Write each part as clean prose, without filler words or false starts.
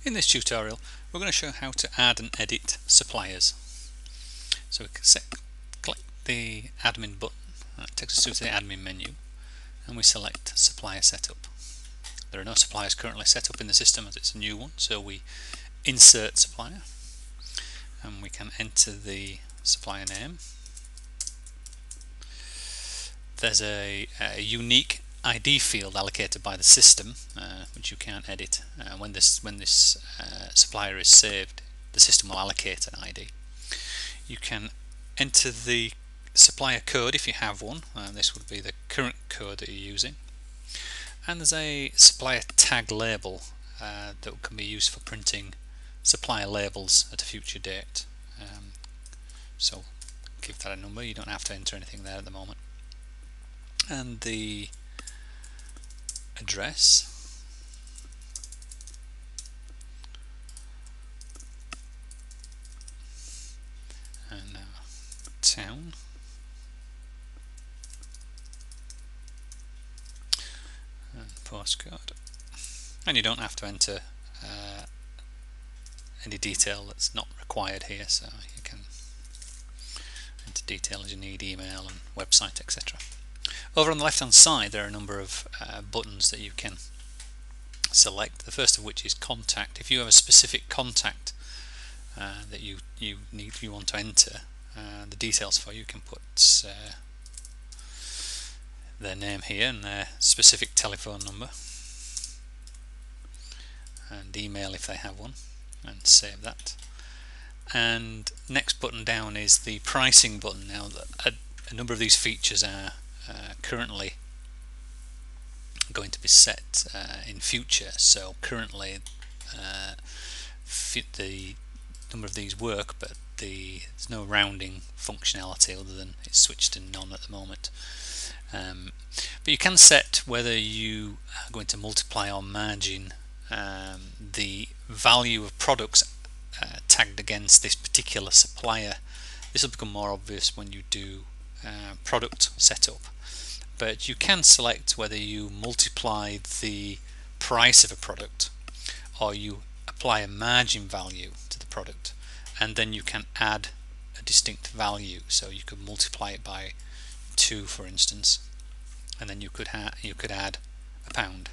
In this tutorial we're going to show how to add and edit suppliers. So we can click the admin button, it takes us to the admin menu, and we select Supplier Setup. There are no suppliers currently set up in the system as it's a new one, so we insert supplier and we can enter the supplier name. There's a unique ID field allocated by the system, which you can't edit. When this supplier is saved, the system will allocate an ID. You can enter the supplier code if you have one. This would be the current code that you're using. And there's a supplier tag label that can be used for printing supplier labels at a future date. So give that a number. You don't have to enter anything there at the moment. And the address, and town, and postcode. And you don't have to enter any detail that's not required here, so you can enter detail as you need, email and website, etc. Over on the left hand side there are a number of buttons that you can select, the first of which is contact. If you have a specific contact that you want to enter the details for, you can put their name here and their specific telephone number and email if they have one, and save that. And next button down is the pricing button. Now a number of these features are currently going to be set in future, so currently the number of these work, but there's no rounding functionality other than it's switched to none at the moment. But you can set whether you are going to multiply or margin the value of products tagged against this particular supplier. This will become more obvious when you do product setup, but you can select whether you multiply the price of a product or you apply a margin value to the product, and then you can add a distinct value. So you could multiply it by 2, for instance, and then you could add £1,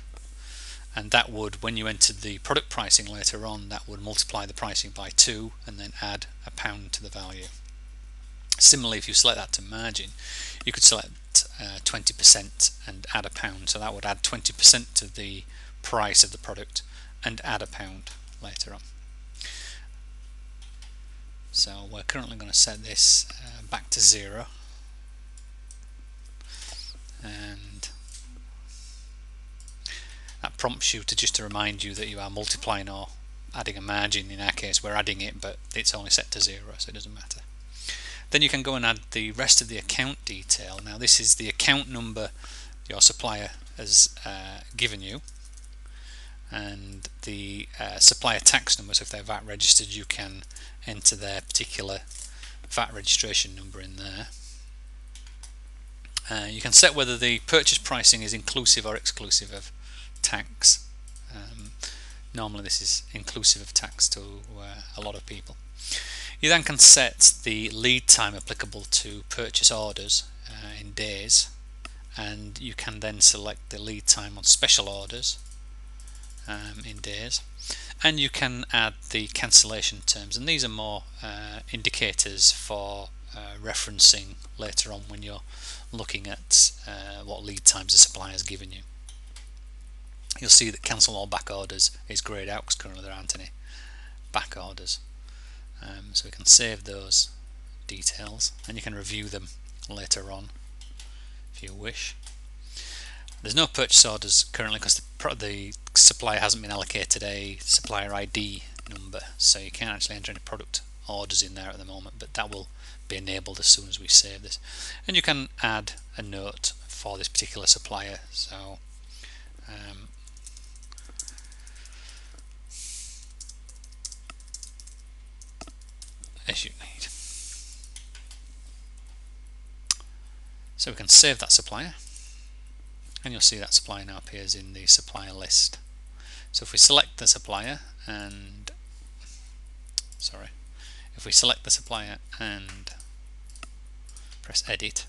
and that would, when you entered the product pricing later on, that would multiply the pricing by 2 and then add £1 to the value. Similarly, if you select that to margin, you could select 20% and add £1, so that would add 20% to the price of the product and add £1 later on. So we're currently going to set this back to 0, and that prompts you to remind you that you are multiplying or adding a margin. In our case we're adding it, but it's only set to 0, so it doesn't matter. Then you can go and add the rest of the account detail. Now this is the account number your supplier has given you, and the supplier tax number. So if they're VAT registered, you can enter their particular VAT registration number in there. You can set whether the purchase pricing is inclusive or exclusive of tax. Normally this is inclusive of tax to a lot of people. You then can set the lead time applicable to purchase orders in days, and you can then select the lead time on special orders in days, and you can add the cancellation terms, and these are more indicators for referencing later on when you're looking at what lead times the supplier has given you. You'll see that cancel all back orders is greyed out because currently there aren't any back orders. So we can save those details and you can review them later on if you wish. There's no purchase orders currently because the supplier hasn't been allocated a supplier ID number, so you can't actually enter any product orders in there at the moment, but that will be enabled as soon as we save this. And you can add a note for this particular supplier, so as you need. So we can save that supplier, and you'll see that supplier now appears in the supplier list. So if we select the supplier and if we select the supplier and press edit,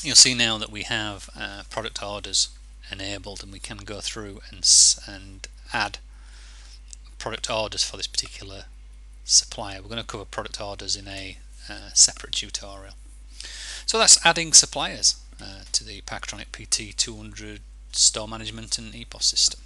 you'll see now that we have product orders enabled, and we can go through and add product orders for this particular supplier. We're going to cover product orders in a separate tutorial. So that's adding suppliers to the Parktronic PT200 store management and ePOS system.